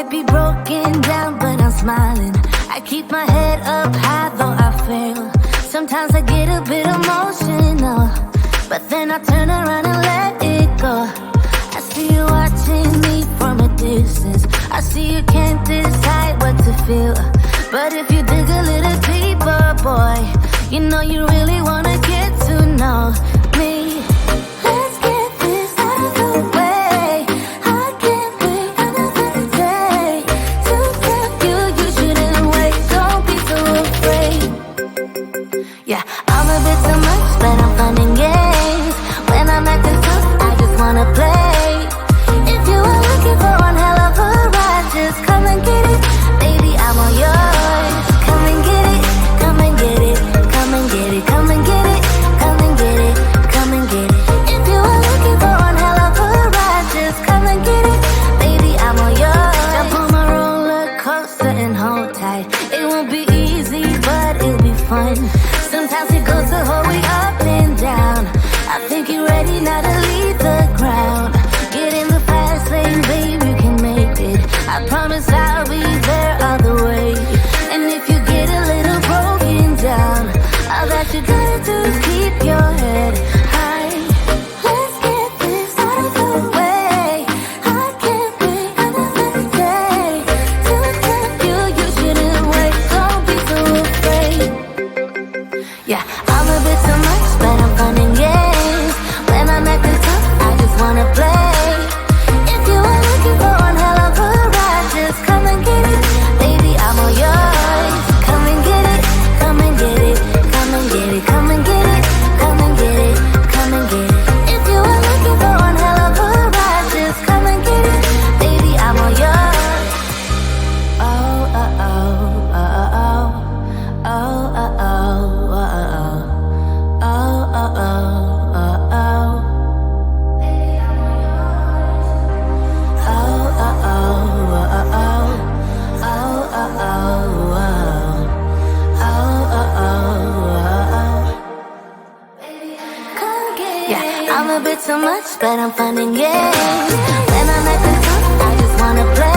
might be broken down, but I'm smiling. I keep my head up high, though I fail. Sometimes I get a bit emotional, but then I turn around and let it go. I see you watching me from a distance. I see you can't decide what to feel, but if you dig a little deeper, boy, you know you really wanna get to know me. Let's get this out of the way. I can't wait another day to tell you you shouldn't wait. Don't be so afraid. Yeah, I'm a bit too much, but I'm fun and games. When I'm acting tough, I just wanna play. If you were looking for one hell of a ride, just come and get it. Baby, I'm all yours. Come and get it, come and get it, come and get it, come and get it, come and get it, come and get it. If you were looking for one hell of a ride, just come and get it. Baby, I'm all yours. Jump on my roller coaster and hold tight. It won't be easy, but it'll be fun. Sometimes it goes the whole way up and down. I think you're ready now to leave the ground. Get in the fast lane, babe, you can make it. I promise I'll be there all the way. And if you get a little broken down, all that you gotta do is keep your head high. Let's get this out of the way. I can't wait another day to tell you you shouldn't wait. Don't be so afraid. Yeah, I'm a bit too much, but I'm fun and games. When I'm acting tough, I just wanna play. If you were looking for one hell of a ride, just come and get it. Baby, I'm all yours. Come and get it, come and get it, come and get it, come and get it, come and get it, come and get it. If you were looking for one hell of a ride, just come and get it. Baby, I'm all yours. Oh, oh, oh, oh, oh, oh, oh, oh, oh, oh, oh, oh, oh, oh. I'm a bit too much, but I'm fun and games. When I'm acting tough, I just wanna play.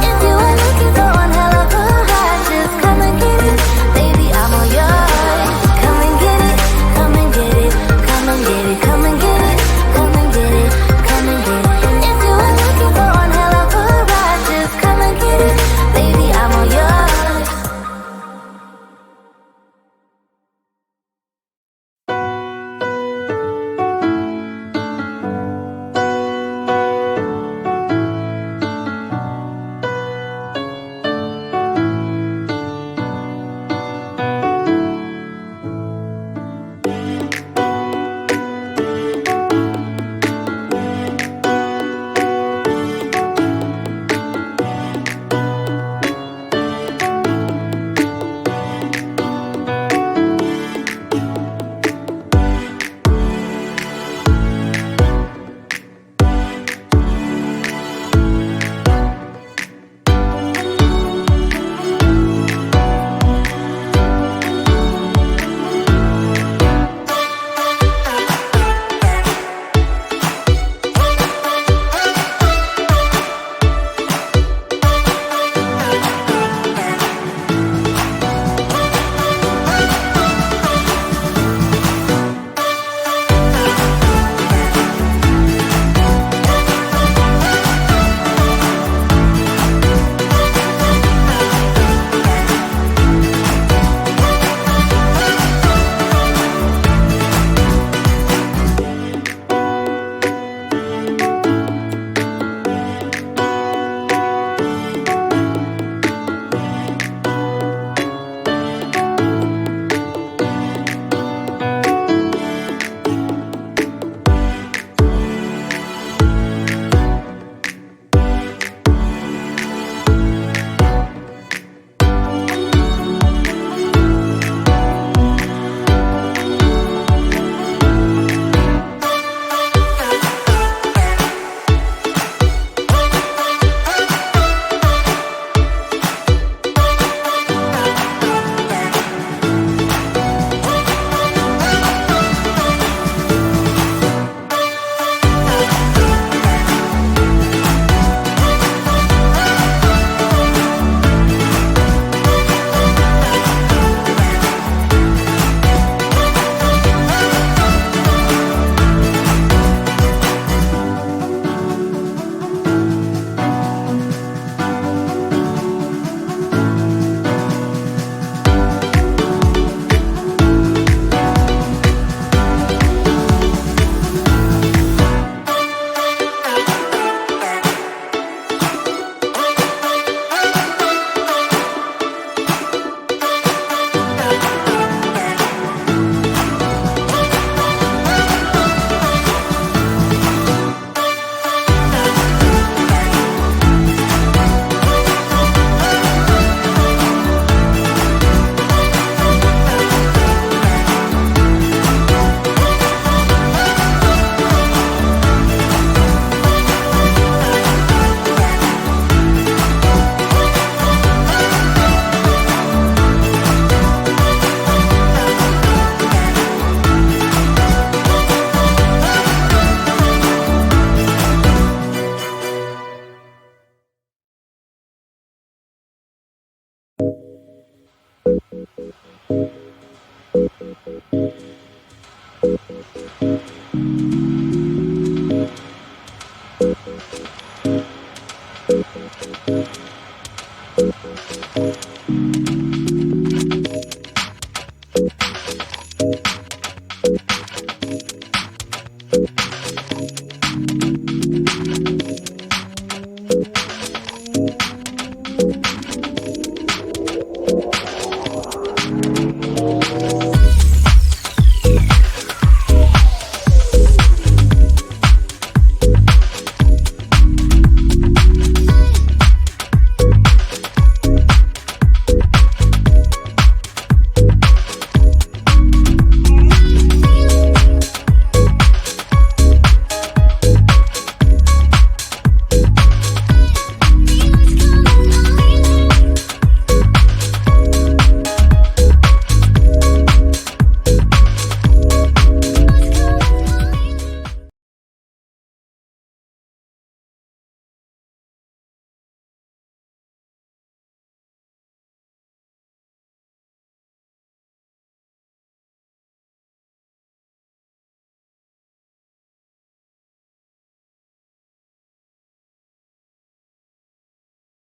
If you were looking for one hell of a ride, just come and get it. Baby, I'm all yours. Come and get it, come and get it, come and get it, come and get it, come and get it, come and get it. If you were looking for one hell of a ride, just come and get it. Baby, I'm all yours.